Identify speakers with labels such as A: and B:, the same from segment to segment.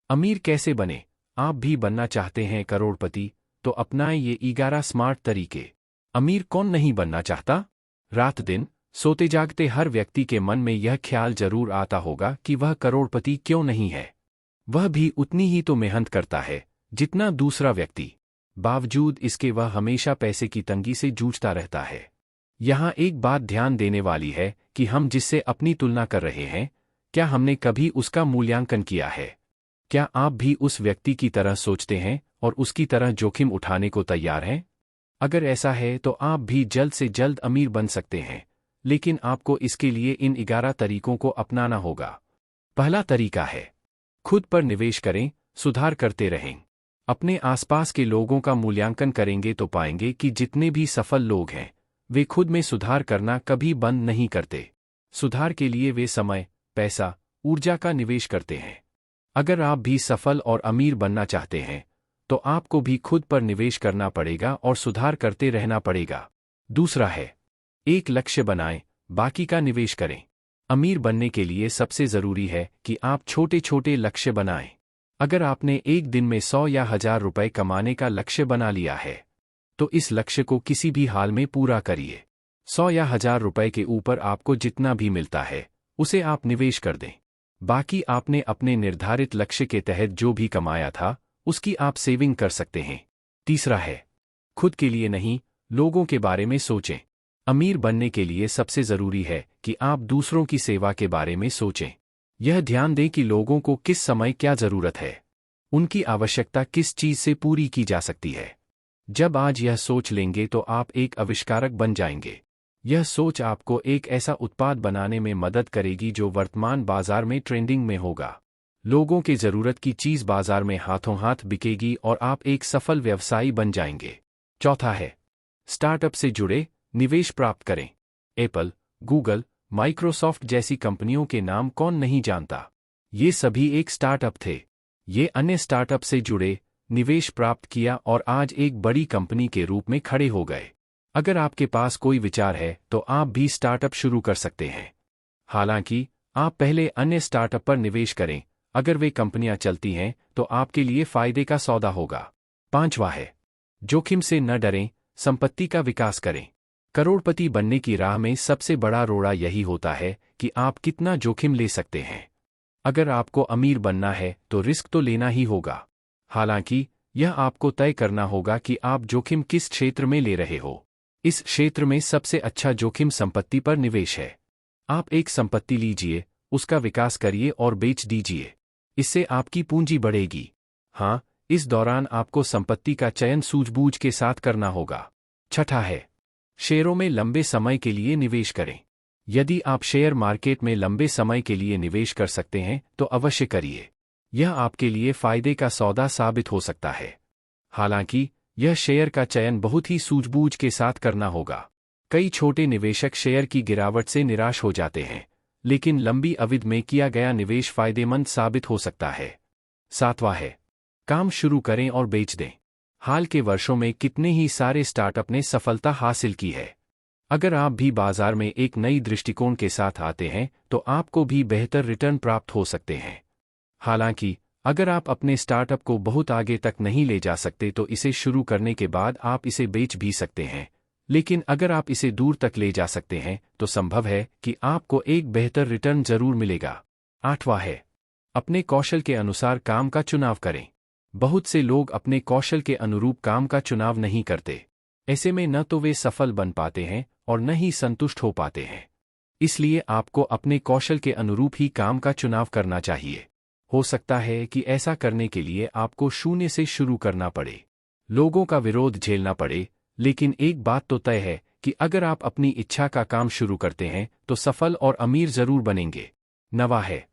A: अमीर कैसे बने? आप भी बनना चाहते हैं करोड़पति? तो अपनाएं ये 11 स्मार्ट तरीके। अमीर कौन नहीं बनना चाहता? रात दिन सोते जागते हर व्यक्ति के मन में यह ख्याल जरूर आता होगा कि वह करोड़पति क्यों नहीं है। वह भी उतनी ही तो मेहनत करता है जितना दूसरा व्यक्ति। बावजूद इसके वह हमेशा पैसे की तंगी से जूझता रहता है। यहाँ एक बात ध्यान देने वाली है कि हम जिससे अपनी तुलना कर रहे हैं, क्या हमने कभी उसका मूल्यांकन किया है? क्या आप भी उस व्यक्ति की तरह सोचते हैं और उसकी तरह जोखिम उठाने को तैयार हैं? अगर ऐसा है तो आप भी जल्द से जल्द अमीर बन सकते हैं, लेकिन आपको इसके लिए इन 11 तरीकों को अपनाना होगा। पहला तरीका है, खुद पर निवेश करें, सुधार करते रहें। अपने आसपास के लोगों का मूल्यांकन करेंगे तो पाएंगे कि जितने भी सफल लोग हैं, वे खुद में सुधार करना कभी बंद नहीं करते। सुधार के लिए वे समय, पैसा, ऊर्जा का निवेश करते हैं। अगर आप भी सफल और अमीर बनना चाहते हैं, तो आपको भी खुद पर निवेश करना पड़ेगा और सुधार करते रहना पड़ेगा। दूसरा है, एक लक्ष्य बनाएं, बाकी का निवेश करें। अमीर बनने के लिए सबसे जरूरी है कि आप छोटे छोटे लक्ष्य बनाएं। अगर आपने एक दिन में 100 या 1000 रुपए कमाने का लक्ष्य बना लिया है, तो इस लक्ष्य को किसी भी हाल में पूरा करिए। 100 या 1000 रुपए के ऊपर आपको जितना भी मिलता है, उसे आप निवेश कर दें। बाकी आपने अपने निर्धारित लक्ष्य के तहत जो भी कमाया था, उसकी आप सेविंग कर सकते हैं। तीसरा है, खुद के लिए नहीं, लोगों के बारे में सोचें। अमीर बनने के लिए सबसे जरूरी है कि आप दूसरों की सेवा के बारे में सोचें। यह ध्यान दें कि लोगों को किस समय क्या जरूरत है, उनकी आवश्यकता किस चीज से पूरी की जा सकती है। जब आज यह सोच लेंगे तो आप एक आविष्कारक बन जाएंगे। यह सोच आपको एक ऐसा उत्पाद बनाने में मदद करेगी जो वर्तमान बाजार में ट्रेंडिंग में होगा। लोगों के जरूरत की चीज बाजार में हाथों हाथ बिकेगी और आप एक सफल व्यवसायी बन जाएंगे। चौथा है, स्टार्टअप से जुड़े, निवेश प्राप्त करें। एप्पल, गूगल, माइक्रोसॉफ्ट जैसी कंपनियों के नाम कौन नहीं जानता? ये सभी एक स्टार्टअप थे। ये अन्य स्टार्टअप से जुड़े, निवेश प्राप्त किया और आज एक बड़ी कंपनी के रूप में खड़े हो गए। अगर आपके पास कोई विचार है तो आप भी स्टार्टअप शुरू कर सकते हैं। हालांकि आप पहले अन्य स्टार्टअप पर निवेश करें। अगर वे कंपनियां चलती हैं तो आपके लिए फायदे का सौदा होगा। पांचवा है, जोखिम से न डरें, संपत्ति का विकास करें। करोड़पति बनने की राह में सबसे बड़ा रोड़ा यही होता है कि आप कितना जोखिम ले सकते हैं। अगर आपको अमीर बनना है तो रिस्क तो लेना ही होगा। हालांकि यह आपको तय करना होगा कि आप जोखिम किस क्षेत्र में ले रहे हो। इस क्षेत्र में सबसे अच्छा जोखिम संपत्ति पर निवेश है। आप एक संपत्ति लीजिए, उसका विकास करिए और बेच दीजिए। इससे आपकी पूंजी बढ़ेगी। हाँ, इस दौरान आपको संपत्ति का चयन सूझबूझ के साथ करना होगा। छठा है, शेयरों में लंबे समय के लिए निवेश करें। यदि आप शेयर मार्केट में लंबे समय के लिए निवेश कर सकते हैं तो अवश्य करिए। यह आपके लिए फायदे का सौदा साबित हो सकता है। हालांकि यह शेयर का चयन बहुत ही सूझबूझ के साथ करना होगा। कई छोटे निवेशक शेयर की गिरावट से निराश हो जाते हैं, लेकिन लंबी अवधि में किया गया निवेश फायदेमंद साबित हो सकता है। सातवां है, काम शुरू करें और बेच दें। हाल के वर्षों में कितने ही सारे स्टार्टअप ने सफलता हासिल की है। अगर आप भी बाजार में एक नई दृष्टिकोण के साथ आते हैं तो आपको भी बेहतर रिटर्न प्राप्त हो सकते हैं। हालांकि अगर आप अपने स्टार्टअप को बहुत आगे तक नहीं ले जा सकते तो इसे शुरू करने के बाद आप इसे बेच भी सकते हैं, लेकिन अगर आप इसे दूर तक ले जा सकते हैं तो संभव है कि आपको एक बेहतर रिटर्न जरूर मिलेगा। आठवां है, अपने कौशल के अनुसार काम का चुनाव करें। बहुत से लोग अपने कौशल के अनुरूप काम का चुनाव नहीं करते। ऐसे में न तो वे सफल बन पाते हैं और न ही संतुष्ट हो पाते हैं। इसलिए आपको अपने कौशल के अनुरूप ही काम का चुनाव करना चाहिए। हो सकता है कि ऐसा करने के लिए आपको शून्य से शुरू करना पड़े, लोगों का विरोध झेलना पड़े, लेकिन एक बात तो तय है कि अगर आप अपनी इच्छा का काम शुरू करते हैं तो सफल और अमीर जरूर बनेंगे। नवा है,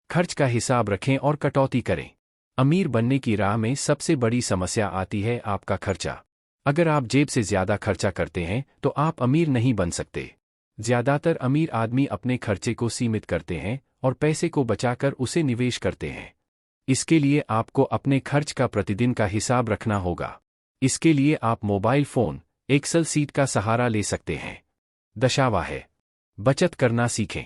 A: खर्च का हिसाब रखें और कटौती करें। अमीर बनने की राह में सबसे बड़ी समस्या आती है आपका खर्चा। अगर आप जेब से ज्यादा खर्चा करते हैं तो आप अमीर नहीं बन सकते। ज्यादातर अमीर आदमी अपने खर्चे को सीमित करते हैं और पैसे को बचाकर उसे निवेश करते हैं। इसके लिए आपको अपने खर्च का प्रतिदिन का हिसाब रखना होगा। इसके लिए आप मोबाइल फोन, एक्सेल सीट का सहारा ले सकते हैं। दशावा है, बचत करना सीखें।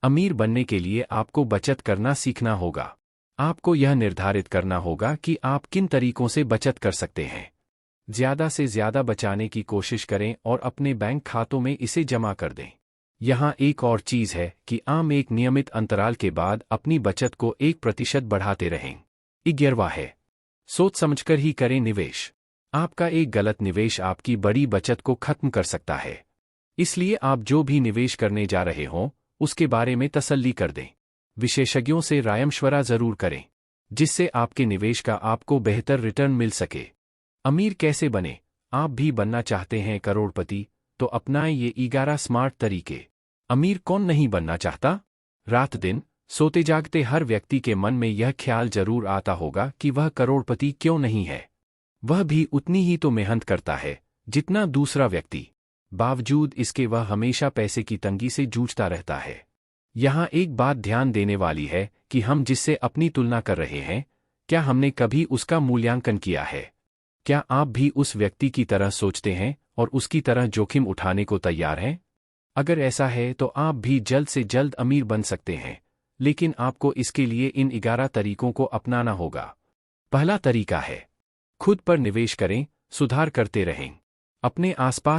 A: अमीर बनने के लिए आपको बचत करना सीखना होगा। आपको यह निर्धारित करना होगा कि आप किन तरीकों से बचत कर सकते हैं। ज्यादा से ज्यादा बचाने की कोशिश करें और अपने बैंक खातों में इसे जमा कर दें। यहाँ एक और चीज है कि आम एक नियमित अंतराल के बाद अपनी बचत को 1% बढ़ाते रहें। 11वां है, सोच समझकर ही करें निवेश। आपका एक गलत निवेश आपकी बड़ी बचत को खत्म कर सकता है। इसलिए आप जो भी निवेश करने जा रहे हों, उसके बारे में तसल्ली कर दें। विशेषज्ञों से राय-मशवरा जरूर करें, जिससे आपके निवेश का आपको बेहतर रिटर्न मिल सके। अमीर कैसे बने? आप भी बनना चाहते हैं करोड़पति? तो अपनाएं ये 11 स्मार्ट तरीके। अमीर कौन नहीं बनना चाहता? रात दिन सोते जागते हर व्यक्ति के मन में यह ख्याल जरूर आता होगा कि वह करोड़पति क्यों नहीं है। वह भी उतनी ही तो मेहनत करता है जितना दूसरा व्यक्ति। बावजूद इसके वह हमेशा पैसे की तंगी से जूझता रहता है। यहाँ एक बात ध्यान देने वाली है कि हम जिससे अपनी तुलना कर रहे हैं, क्या हमने कभी उसका मूल्यांकन किया है? क्या आप भी उस व्यक्ति की तरह सोचते हैं और उसकी तरह जोखिम उठाने को तैयार हैं? अगर ऐसा है तो आप भी जल्द से जल्द अमीर बन सकते हैं, लेकिन आपको इसके लिए इन 11 तरीकों को अपनाना होगा। पहला तरीका है, खुद पर निवेश करें, सुधार करते रहें। अपने आसपास